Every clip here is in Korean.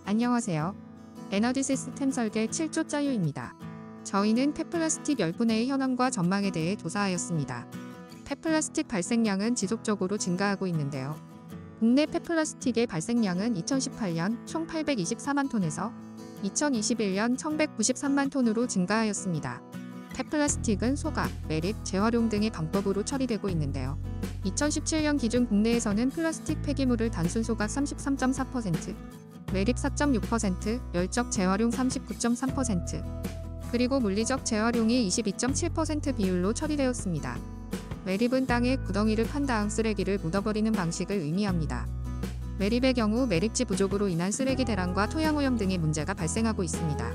안녕하세요. 에너지 시스템 설계 7조 짜유입니다. 저희는 폐플라스틱 열분해의 현황과 전망에 대해 조사하였습니다. 폐플라스틱 발생량은 지속적으로 증가하고 있는데요. 국내 폐플라스틱의 발생량은 2018년 총 824만 톤에서 2021년 1193만 톤으로 증가하였습니다. 폐플라스틱은 소각, 매립, 재활용 등의 방법으로 처리되고 있는데요. 2017년 기준 국내에서는 플라스틱 폐기물을 단순 소각 33.4%, 매립 4.6%, 열적 재활용 39.3%, 그리고 물리적 재활용이 22.7% 비율로 처리되었습니다. 매립은 땅에 구덩이를 판 다음 쓰레기를 묻어버리는 방식을 의미합니다. 매립의 경우 매립지 부족으로 인한 쓰레기 대란과 토양오염 등의 문제가 발생하고 있습니다.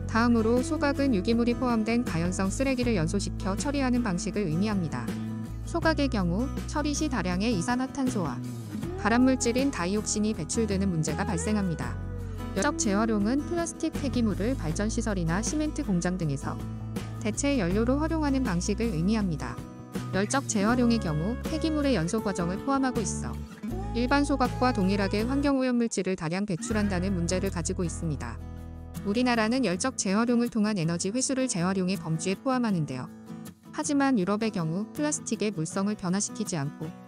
다음으로 소각은 유기물이 포함된 가연성 쓰레기를 연소시켜 처리하는 방식을 의미합니다. 소각의 경우 처리 시 다량의 이산화탄소와 발암물질인 다이옥신이 배출되는 문제가 발생합니다. 열적 재활용은 플라스틱 폐기물을 발전시설이나 시멘트 공장 등에서 대체 연료로 활용하는 방식을 의미합니다. 열적 재활용의 경우 폐기물의 연소 과정을 포함하고 있어 일반 소각과 동일하게 환경오염물질을 다량 배출한다는 문제를 가지고 있습니다. 우리나라는 열적 재활용을 통한 에너지 회수를 재활용의 범주에 포함하는데요. 하지만 유럽의 경우 플라스틱의 물성을 변화시키지 않고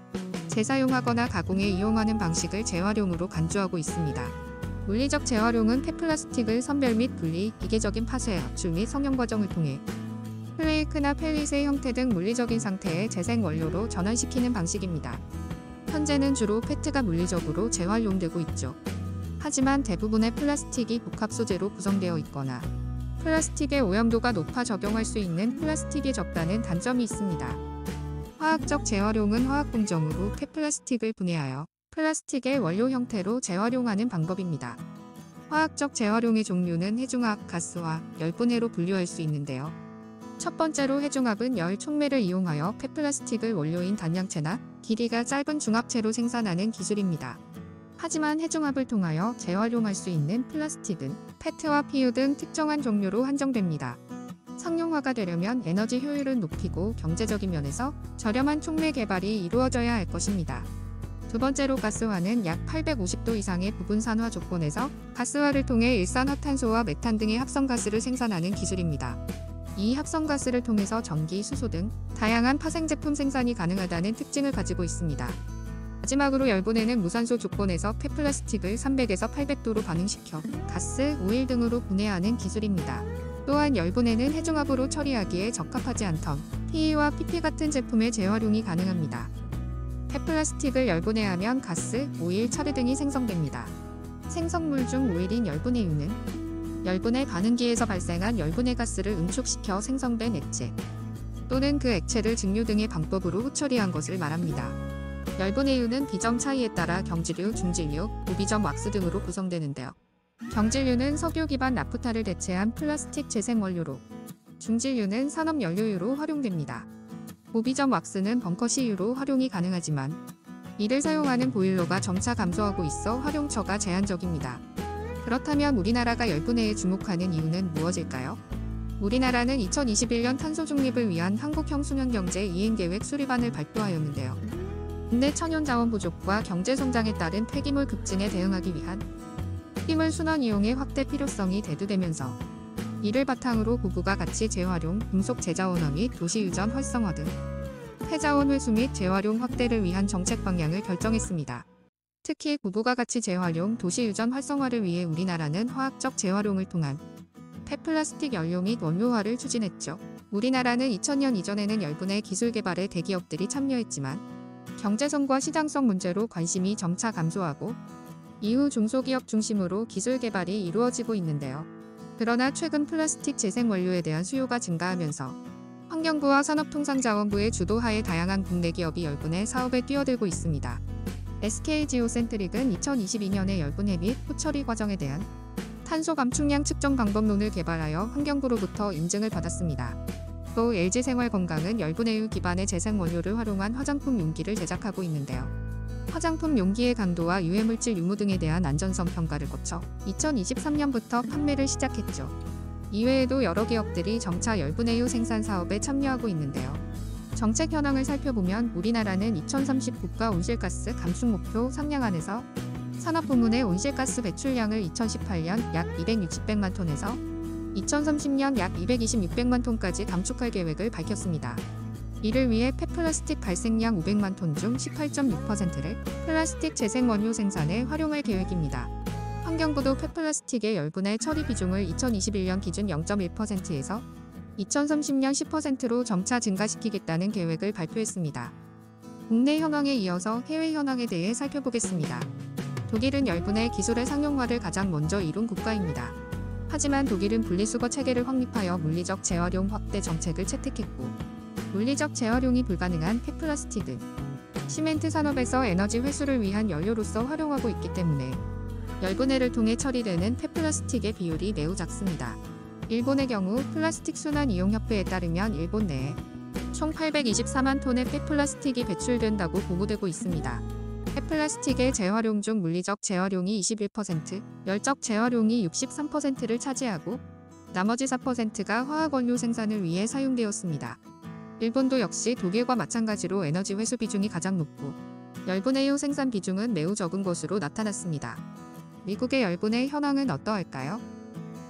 재사용하거나 가공에 이용하는 방식을 재활용으로 간주하고 있습니다. 물리적 재활용은 폐플라스틱을 선별 및 분리, 기계적인 파쇄, 압출 및 성형 과정을 통해 플레이크나 펠릿의 형태 등 물리적인 상태의 재생 원료로 전환시키는 방식입니다. 현재는 주로 페트가 물리적으로 재활용되고 있죠. 하지만 대부분의 플라스틱이 복합 소재로 구성되어 있거나 플라스틱의 오염도가 높아 적용할 수 있는 플라스틱이 적다는 단점이 있습니다. 화학적 재활용은 화학 공정으로 폐플라스틱을 분해하여 플라스틱의 원료 형태로 재활용하는 방법입니다. 화학적 재활용의 종류는 해중합, 가스화, 열분해로 분류할 수 있는데요. 첫 번째로 해중합은 열 촉매를 이용하여 폐플라스틱을 원료인 단양체나 길이가 짧은 중합체로 생산하는 기술입니다. 하지만 해중합을 통하여 재활용할 수 있는 플라스틱은 페트와 PU 등 특정한 종류로 한정됩니다. 상용화가 되려면 에너지 효율을 높이고 경제적인 면에서 저렴한 촉매 개발이 이루어져야 할 것입니다. 두 번째로 가스화는 약 850도 이상의 부분 산화 조건에서 가스화를 통해 일산화탄소와 메탄 등의 합성가스를 생산하는 기술입니다. 이 합성가스를 통해서 전기, 수소 등 다양한 파생제품 생산이 가능하다는 특징을 가지고 있습니다. 마지막으로 열분해는 무산소 조건에서 폐플라스틱을 300에서 800도로 반응시켜 가스, 오일 등으로 분해하는 기술입니다. 또한 열분해는 해중합으로 처리하기에 적합하지 않던 PE와 PP 같은 제품의 재활용이 가능합니다. 폐플라스틱을 열분해하면 가스, 오일, 철유 등이 생성됩니다. 생성물 중 오일인 열분해유는 열분해 반응기에서 발생한 열분해 가스를 응축시켜 생성된 액체 또는 그 액체를 증류 등의 방법으로 후처리한 것을 말합니다. 열분해유는 비점 차이에 따라 경질유, 중질유, 무비점 왁스 등으로 구성되는데요. 경질유는 석유 기반 나프타를 대체한 플라스틱 재생 원료로, 중질유는 산업 연료유로 활용됩니다. 무비점 왁스는 벙커시유로 활용이 가능하지만 이를 사용하는 보일러가 점차 감소하고 있어 활용처가 제한적입니다. 그렇다면 우리나라가 열분해에 주목하는 이유는 무엇일까요? 우리나라는 2021년 탄소 중립을 위한 한국형 순환경제 이행계획 수립안을 발표하였는데요. 국내 천연자원 부족과 경제성장에 따른 폐기물 급증에 대응하기 위한 폐기물 순환 이용의 확대 필요성이 대두되면서 이를 바탕으로 부부가 가치 재활용, 금속 재자원화 및 도시유전 활성화 등 폐자원 회수 및 재활용 확대를 위한 정책 방향을 결정했습니다. 특히 부부가 가치 재활용, 도시유전 활성화를 위해 우리나라는 화학적 재활용을 통한 폐플라스틱 연료 및 원료화를 추진했죠. 우리나라는 2000년 이전에는 열분해 기술 개발에 대기업들이 참여했지만 경제성과 시장성 문제로 관심이 점차 감소하고 이후 중소기업 중심으로 기술 개발이 이루어지고 있는데요. 그러나 최근 플라스틱 재생 원료에 대한 수요가 증가하면서 환경부와 산업통상자원부의 주도하에 다양한 국내 기업이 열분해 사업에 뛰어들고 있습니다. SK지오센트릭은 2022년에 열분해 및 후처리 과정에 대한 탄소 감축량 측정 방법론을 개발하여 환경부로부터 인증을 받았습니다. 또 LG생활건강은 열분해유 기반의 재생 원료를 활용한 화장품 용기를 제작하고 있는데요. 화장품 용기의 강도와 유해물질 유무 등에 대한 안전성 평가를 거쳐 2023년부터 판매를 시작했죠. 이외에도 여러 기업들이 점차 열분해유 생산 사업에 참여하고 있는데요. 정책 현황을 살펴보면 우리나라는 2030 국가 온실가스 감축 목표 상량안에서 산업 부문의 온실가스 배출량을 2018년 약 260백만 톤에서 2030년 약 226백만 톤까지 감축할 계획을 밝혔습니다. 이를 위해 폐플라스틱 발생량 500만 톤 중 18.6%를 플라스틱 재생원료 생산에 활용할 계획입니다. 환경부도 폐플라스틱의 열분해 처리 비중을 2021년 기준 0.1%에서 2030년 10%로 점차 증가시키겠다는 계획을 발표했습니다. 국내 현황에 이어서 해외 현황에 대해 살펴보겠습니다. 독일은 열분해 기술의 상용화를 가장 먼저 이룬 국가입니다. 하지만 독일은 분리수거 체계를 확립하여 물리적 재활용 확대 정책을 채택했고, 물리적 재활용이 불가능한 폐플라스틱은 시멘트 산업에서 에너지 회수를 위한 연료로서 활용하고 있기 때문에 열분해를 통해 처리되는 폐플라스틱의 비율이 매우 작습니다. 일본의 경우 플라스틱 순환 이용협회에 따르면 일본 내에 총 824만 톤의 폐플라스틱이 배출된다고 보고되고 있습니다. 폐플라스틱의 재활용 중 물리적 재활용이 21%, 열적 재활용이 63%를 차지하고 나머지 4%가 화학원료 생산을 위해 사용되었습니다. 일본도 역시 독일과 마찬가지로 에너지 회수 비중이 가장 높고 열분해유 생산 비중은 매우 적은 것으로 나타났습니다. 미국의 열분해 현황은 어떠할까요?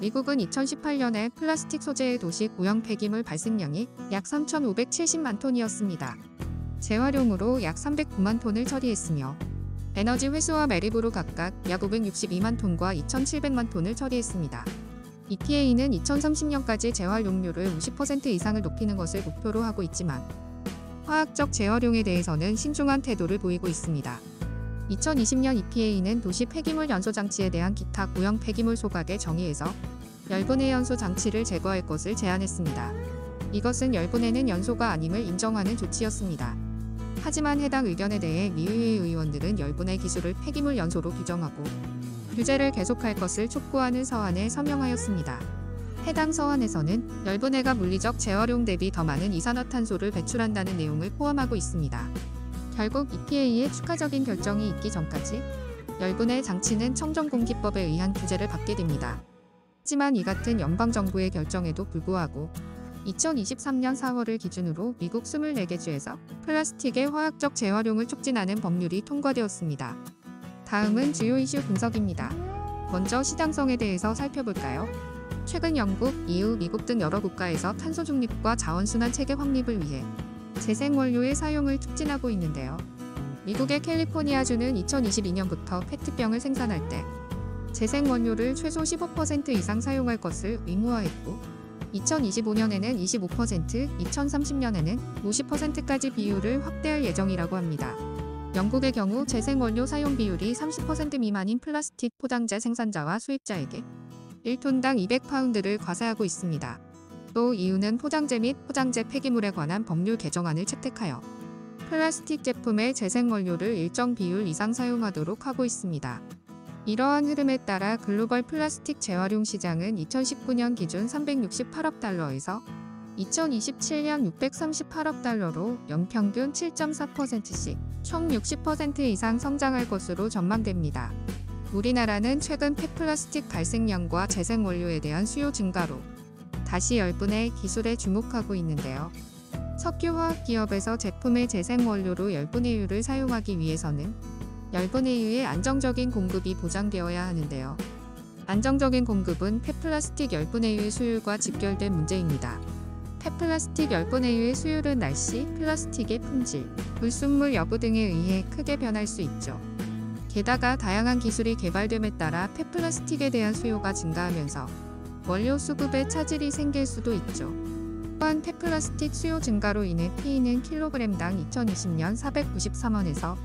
미국은 2018년에 플라스틱 소재의 도시 고형 폐기물 발생량이 약 3,570만 톤이었습니다. 재활용으로 약 309만 톤을 처리했으며 에너지 회수와 매립으로 각각 약 562만 톤과 2,700만 톤을 처리했습니다. EPA는 2030년까지 재활용률을 50% 이상을 높이는 것을 목표로 하고 있지만 화학적 재활용에 대해서는 신중한 태도를 보이고 있습니다. 2020년 EPA는 도시 폐기물 연소 장치에 대한 기타 고형 폐기물 소각의 정의에서 열분해 연소 장치를 제거할 것을 제안했습니다. 이것은 열분해는 연소가 아님을 인정하는 조치였습니다. 하지만 해당 의견에 대해 미의회 의원들은 열분해 기술을 폐기물 연소로 규정하고 규제를 계속할 것을 촉구하는 서한에 서명하였습니다. 해당 서한에서는 열분해가 물리적 재활용 대비 더 많은 이산화탄소를 배출한다는 내용을 포함하고 있습니다. 결국 EPA의 추가적인 결정이 있기 전까지 열분해 장치는 청정공기법에 의한 규제를 받게 됩니다. 하지만 이 같은 연방정부의 결정에도 불구하고 2023년 4월을 기준으로 미국 24개 주에서 플라스틱의 화학적 재활용을 촉진하는 법률이 통과되었습니다. 다음은 주요 이슈 분석입니다. 먼저 시장성에 대해서 살펴볼까요? 최근 영국, EU, 미국 등 여러 국가에서 탄소 중립과 자원순환 체계 확립을 위해 재생원료의 사용을 촉진하고 있는데요. 미국의 캘리포니아주는 2022년부터 페트병을 생산할 때 재생원료를 최소 15% 이상 사용할 것을 의무화했고 2025년에는 25%, 2030년에는 50%까지 비율을 확대할 예정이라고 합니다. 영국의 경우 재생원료 사용 비율이 30% 미만인 플라스틱 포장재 생산자와 수입자에게 1톤당 200파운드를 과세하고 있습니다. 또 EU는 포장재 및 포장재 폐기물에 관한 법률 개정안을 채택하여 플라스틱 제품의 재생원료를 일정 비율 이상 사용하도록 하고 있습니다. 이러한 흐름에 따라 글로벌 플라스틱 재활용 시장은 2019년 기준 368억 달러에서 2027년 638억 달러로 연평균 7.4%씩 총 60% 이상 성장할 것으로 전망됩니다. 우리나라는 최근 폐플라스틱 발생량과 재생원료에 대한 수요 증가로 다시 열분해 기술에 주목하고 있는데요. 석유화학 기업에서 제품의 재생원료로 열분해유를 사용하기 위해서는 열분해유의 안정적인 공급이 보장되어야 하는데요. 안정적인 공급은 폐플라스틱 열분해유의 수율과 직결된 문제입니다. 폐플라스틱 열분해유의 수율은 날씨, 플라스틱의 품질, 불순물 여부 등에 의해 크게 변할 수 있죠. 게다가 다양한 기술이 개발됨에 따라 폐플라스틱에 대한 수요가 증가하면서 원료 수급에 차질이 생길 수도 있죠. 또한 폐플라스틱 수요 증가로 인해 P는 킬로그램당 2020년 493원에서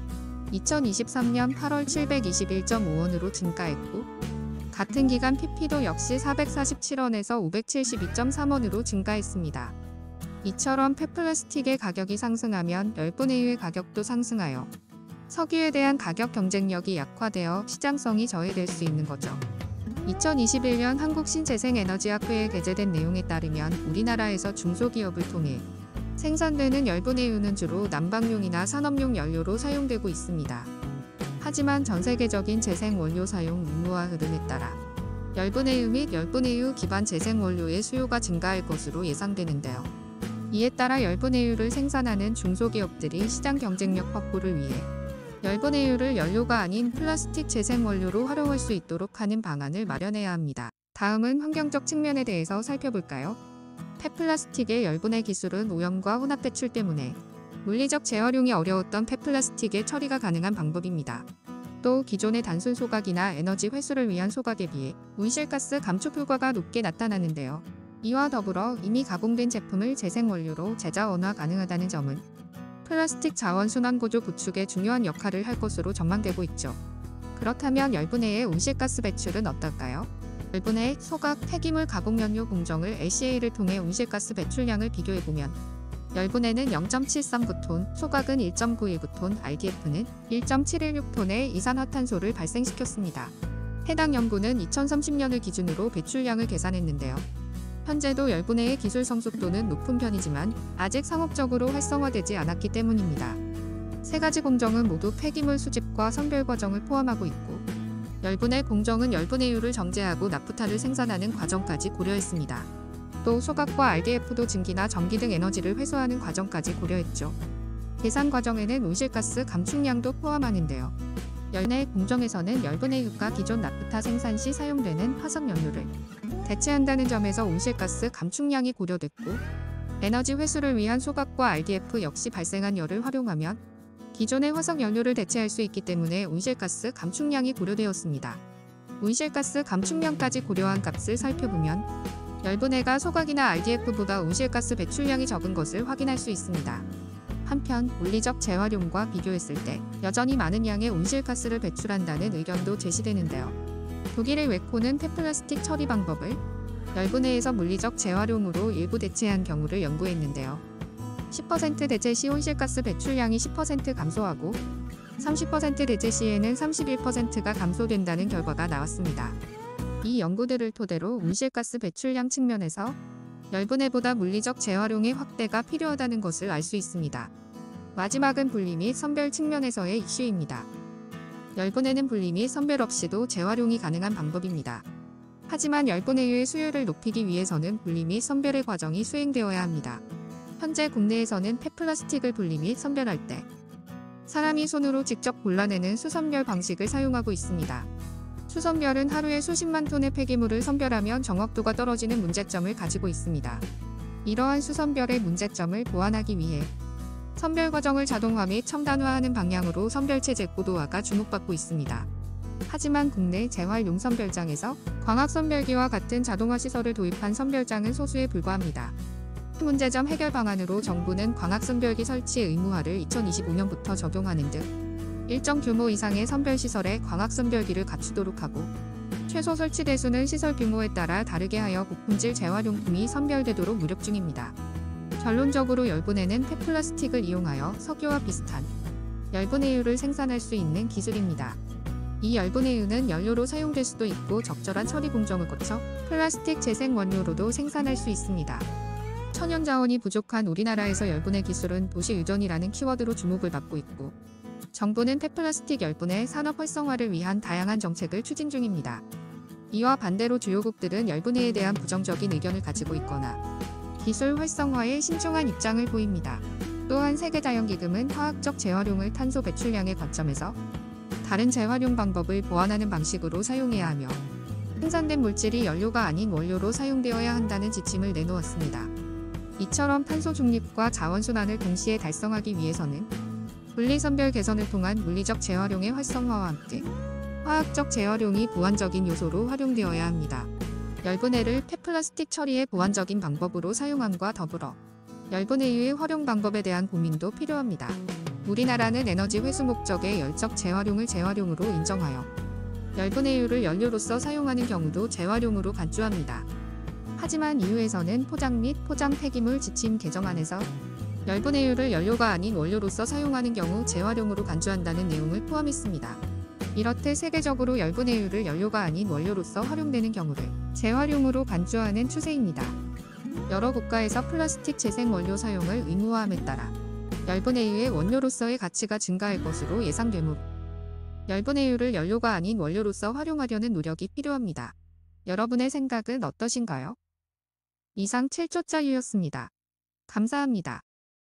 2023년 8월 721.5원으로 증가했고 같은 기간 PP도 역시 447원에서 572.3원으로 증가했습니다. 이처럼 폐플라스틱의 가격이 상승하면 열분해유의 가격도 상승하여 석유에 대한 가격 경쟁력이 약화되어 시장성이 저해될 수 있는 거죠. 2021년 한국신재생에너지학회에 게재된 내용에 따르면 우리나라에서 중소기업을 통해 생산되는 열분해유는 주로 난방용이나 산업용 연료로 사용되고 있습니다. 하지만 전 세계적인 재생원료 사용 의무화 흐름에 따라 열분해유 및 열분해유 기반 재생원료의 수요가 증가할 것으로 예상되는데요. 이에 따라 열분해유를 생산하는 중소기업들이 시장 경쟁력 확보를 위해 열분해유를 연료가 아닌 플라스틱 재생 원료로 활용할 수 있도록 하는 방안을 마련해야 합니다. 다음은 환경적 측면에 대해서 살펴볼까요? 폐플라스틱의 열분해 기술은 오염과 혼합 배출 때문에 물리적 재활용이 어려웠던 폐플라스틱의 처리가 가능한 방법입니다. 또 기존의 단순 소각이나 에너지 회수를 위한 소각에 비해 온실가스 감축 효과가 높게 나타나는데요. 이와 더불어 이미 가공된 제품을 재생 원료로 재자원화 가능하다는 점은 플라스틱 자원순환 구조 구축에 중요한 역할을 할 것으로 전망되고 있죠. 그렇다면 열분해의 온실가스 배출은 어떨까요? 열분해, 소각, 폐기물 가공연료 공정을 LCA를 통해 온실가스 배출량을 비교해보면 열분해는 0.739톤, 소각은 1.919톤, RDF는 1.716톤의 이산화탄소를 발생시켰습니다. 해당 연구는 2030년을 기준으로 배출량을 계산했는데요. 현재도 열분해의 기술 성숙도는 높은 편이지만 아직 상업적으로 활성화되지 않았기 때문입니다. 세 가지 공정은 모두 폐기물 수집과 선별 과정을 포함하고 있고 열분해 공정은 열분해유를 정제하고 나프타를 생산하는 과정까지 고려했습니다. 또 소각과 RDF도 증기나 전기 등 에너지를 회수하는 과정까지 고려했죠. 계산 과정에는 온실가스 감축량도 포함하는데요. 열분해 공정에서는 열분해유가 기존 나프타 생산 시 사용되는 화석연료를 대체한다는 점에서 온실가스 감축량이 고려됐고 에너지 회수를 위한 소각과 RDF 역시 발생한 열을 활용하면 기존의 화석연료를 대체할 수 있기 때문에 온실가스 감축량이 고려되었습니다. 온실가스 감축량까지 고려한 값을 살펴보면 열분해가 소각이나 RDF보다 온실가스 배출량이 적은 것을 확인할 수 있습니다. 한편 물리적 재활용과 비교했을 때 여전히 많은 양의 온실가스를 배출한다는 의견도 제시되는데요. 독일의 웨코는 폐플라스틱 처리 방법을 열분해에서 물리적 재활용으로 일부 대체한 경우를 연구했는데요. 10% 대체 시 온실가스 배출량이 10% 감소하고 30% 대체 시에는 31%가 감소된다는 결과가 나왔습니다. 이 연구들을 토대로 온실가스 배출량 측면에서 열분해보다 물리적 재활용의 확대가 필요하다는 것을 알 수 있습니다. 마지막은 분리 및 선별 측면에서의 이슈입니다. 열분해는 분리 및 선별 없이도 재활용이 가능한 방법입니다. 하지만 열분해유의 수요를 높이기 위해서는 분리 및 선별의 과정이 수행되어야 합니다. 현재 국내에서는 폐플라스틱을 분리 및 선별할 때 사람이 손으로 직접 골라내는 수선별 방식을 사용하고 있습니다. 수선별은 하루에 수십만 톤의 폐기물을 선별하면 정확도가 떨어지는 문제점을 가지고 있습니다. 이러한 수선별의 문제점을 보완하기 위해 선별 과정을 자동화 및 첨단화하는 방향으로 선별체제 고도화가 주목받고 있습니다. 하지만 국내 재활용 선별장에서 광학선별기와 같은 자동화 시설을 도입한 선별장은 소수에 불과합니다. 문제점 해결 방안으로 정부는 광학선별기 설치 의무화를 2025년부터 적용하는 등 일정 규모 이상의 선별시설에 광학선별기를 갖추도록 하고 최소 설치 대수는 시설 규모에 따라 다르게 하여 고품질 재활용품이 선별되도록 노력 중입니다. 결론적으로 열분해는 폐플라스틱을 이용하여 석유와 비슷한 열분해유를 생산할 수 있는 기술입니다. 이 열분해유는 연료로 사용될 수도 있고 적절한 처리 공정을 거쳐 플라스틱 재생 원료로도 생산할 수 있습니다. 천연 자원이 부족한 우리나라에서 열분해 기술은 도시 의존이라는 키워드로 주목을 받고 있고 정부는 폐플라스틱 열분해 산업 활성화를 위한 다양한 정책을 추진 중입니다. 이와 반대로 주요국들은 열분해에 대한 부정적인 의견을 가지고 있거나 기술 활성화에 신중한 입장을 보입니다. 또한 세계자연기금은 화학적 재활용을 탄소 배출량의 관점에서 다른 재활용 방법을 보완하는 방식으로 사용해야 하며 생산된 물질이 연료가 아닌 원료로 사용되어야 한다는 지침을 내놓았습니다. 이처럼 탄소 중립과 자원순환을 동시에 달성하기 위해서는 분리선별 개선을 통한 물리적 재활용의 활성화와 함께 화학적 재활용이 보완적인 요소로 활용되어야 합니다. 열분해를 폐플라스틱 처리의 보완적인 방법으로 사용함과 더불어 열분해유의 활용 방법에 대한 고민도 필요합니다. 우리나라는 에너지 회수 목적의 열적 재활용을 재활용으로 인정하여 열분해유를 연료로서 사용하는 경우도 재활용으로 간주합니다. 하지만 EU에서는 포장 및 포장 폐기물 지침 개정안에서 열분해유를 연료가 아닌 원료로서 사용하는 경우 재활용으로 간주한다는 내용을 포함했습니다. 이렇듯 세계적으로 열분해유를 연료가 아닌 원료로서 활용되는 경우를 재활용으로 간주하는 추세입니다. 여러 국가에서 플라스틱 재생 원료 사용을 의무화함에 따라 열분해유의 원료로서의 가치가 증가할 것으로 예상되므로 열분해유를 연료가 아닌 원료로서 활용하려는 노력이 필요합니다. 여러분의 생각은 어떠신가요? 이상 7초짜리였습니다. 감사합니다.